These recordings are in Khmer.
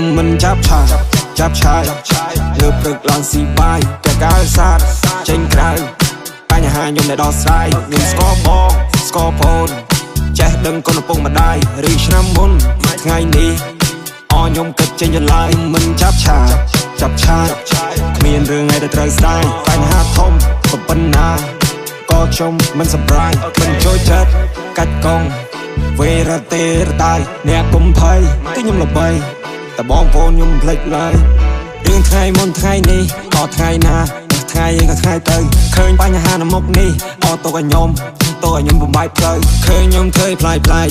ខ្ញុំមិនចាប់ឆាលើព្រឹកឡើងស៊ីបាយតែកាលសាទចេញក្រៅបញ្ហាខ្ញុំដែលដោះស្រាយខ្ញុំស្គាល់បងស្គាល់ប្អូនចេះដឹងគុណឪពុកម្ដាយឬឆ្នាំមុនថ្ងៃនេះខ្ញុំគិតចេញចន្លើយមិនចាប់ឆាគ្មានរឿងអីដែលត្រូវស្ដាយបញ្ហាធំប៉ុណ្ណាក៏ខ្ញុំមិនសម្រាយមិនចូលចិត្តកាច់កង់វេរទេរតាយអ្នកកុំភ័យគឺខ្ញុំល្បីតែបងប្អូនខ្ញុំភ្លេចឡើយរឿងថ្ងៃមុនថ្ងៃនេះក៏ថ្ងៃណាថ្ងៃឯងក៏ថ្ងៃទៅឃើញបញ្ហានៅមុខនេះតោះឲ្យខ្ញុំបំបាយផ្លូវឃើញខ្ញុំធ្វើផ្លាយពា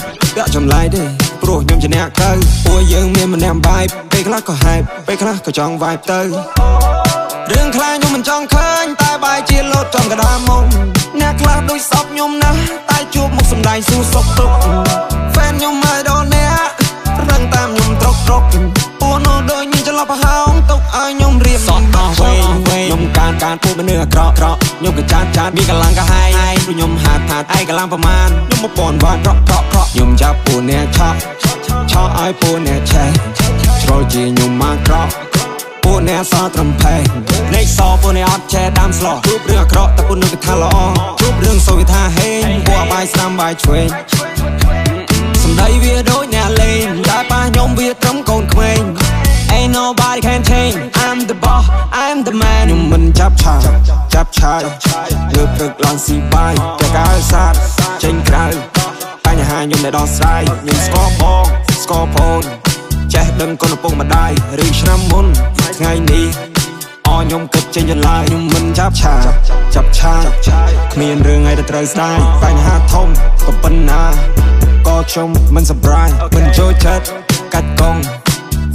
ក់ចម្លែកទេព្រោះខ្ញុំជាអ្នកទៅពួកយើងមានម្នាក់បាយពេលខ្លះក៏ហែបពេលខ្លះក៏ចង់វាយទៅរឿងខ្លះខ្ញុំមិនចង់ឃើញតែបាយជាលោតចំកដាមុំអ្នកខ្លះដូចសពខ្ញុំណាស់តែជួបមុខសម្ដែងស៊ូសុកទុកហ្វេនខ្ញុំឲ្យដល់អ្នករឹងតាមខ្ញុំត្រុកពួកនោះដូចមានចន្លោះប្រហោងទុកឲ្យខ្ញុំរៀបសតដោះវែងខ្ញុំការពួកមនុស្សអាក្រក់ខ្ញុំក៏ចាត់មានកម្លាំងកាហាយព្រោះខ្ញុំហាត់ឯកម្លាំងប្រមាណខ្ញុំ1000វ៉ាត់ក្រក់ខ្ញុំចាប់ពួកអ្នកឆក់ឲ្យពួកអ្នកឆេះជ្រុលជាខ្ញុំមកក្រក់ពួកអ្នកសត្រឹមផេះលេខសពួកអ្នកអត់ចេះដាំស្លោះជួបរឿងអាក្រក់តែពួកនោះគេថាល្អជួបរឿងសូវគេថាហេងពួកបាយស្រាំបាយឆ្វេងសម្ដីវាដូចអ្នកលេងតែប៉ះខ្ញុំវាត្រឹមកូនក្មេង Ain't nobody can change I'm the boss I'm the man ខ្ញុំមិនចាប់ឆាលើព្រឹកឡើងស៊ីបាយតែកាលសាទចេញក្រៅបញ្ហាខ្ញុំដែលដោះស្រាយខ្ញុំស្គាល់បងស្គាល់ប្អូនចេះដឹងគុណឪពុកម្ដាយឬឆ្នាំមុនថ្ងៃនេះខ្ញុំគិតចេញចន្លើយខ្ញុំមិនចាប់ឆាគ្មានរឿងអីដែលត្រូវស្ដាយបញ្ហាធំក៏ប៉ុណ្ណាក៏ខ្ញុំមិនសម្រាយមិនចូលចិត្តកាច់កង់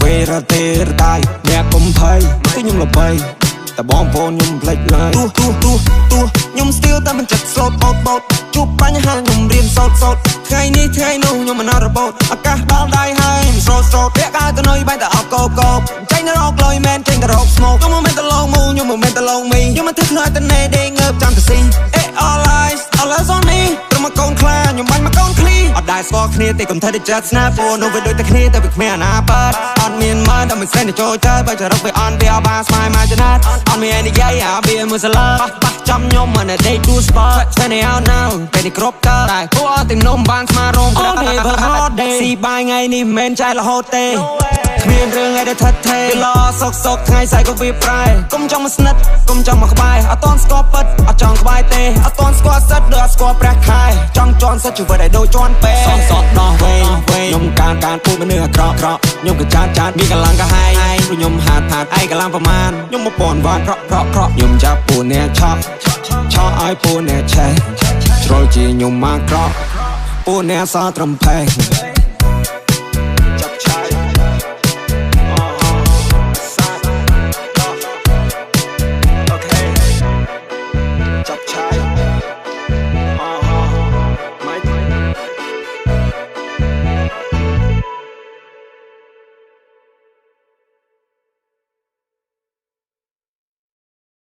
វេរទេរតាយអ្នកកុំភ័យគឺខ្ញុំល្បីតែបងប្អូនខ្ញុំភ្លេចឡើយទោះខ្ញុំស្ទៀវតែមិនចិត្តស្លូតបោតជួបបញ្ហាខ្ញុំរៀនសោតថ្ងៃនេះថ្ងៃនោះខ្ញុំមិនអត់របូតអាកាសដល់ដៃហើយខ្ញុំស្រោតពាក់កាយទៅនុយបែរតែអត់កោបចេញទៅរកលុយមែនចេញទៅរកស្មោកខ្ញុំមិនមែនទៅឡងមូខ្ញុំមិនមែនទៅឡងមីខ្ញុំមិនធ្វើខ្លាចតែណែដេងងើបចាំទៅស៊ីall eyes on me ព្រមមកកូនខ្លាខ្ញុំបាញ់មកកូនឃ្លីអត់ដែរស្គាល់គ្នាទេកុំធ្វើតែចិត្តស្នាព្រោះនោះវាដូចតែគ្នាតែវាគ្មានអនាគតអត់មានមើលតែមិនស្នេហ៍ទៅចូលចិត្តបើចរិតវាអន់វាអត់បានស្មានមកចំណាត់អត់មាននិយាយអាវាមួយសឡាបះចាំខ្ញុំមិនដេកទូស្ពតស្នេហ៍អោណៅពេលនេះគ្រប់តើតែពួកអត់ទាំងនំបានស្មារងក៏អត់ទេបើហត់ទេស៊ីបាយថ្ងៃនេះមិនមែនចែករហូតទេគ្មានរឿងអីដែលថិតថេរឡសុកថ្ងៃស្អែកក៏វាប្រែកុំចង់មកស្និទ្ធកុំចង់មកក្បែរអត់តន់ស្គាល់ពិតអត់ចង់ក្បែរទេអត់តន់ស្គាល់សិតដូចអត់ស្គាល់ព្រះខែចង់ជន់សិតជីវិតឲ្យដូចជន់ពេសតដោះវែងខ្ញុំការពួកមនុស្សអាក្រក់ខ្ញុំក៏ចាត់មានកម្លាំងកាហាយព្រោះខ្ញុំហាត់ឯកម្លាំងប្រមាណខ្ញុំ1000វ៉ាត់ក្រក់ខ្ញុំចាប់ពួកអ្នកឆក់ឲ្យពួកអ្នកឆេះជ្រុលជាខ្ញុំមកក្រក់ពួកអ្នកសត្រឹមផេះ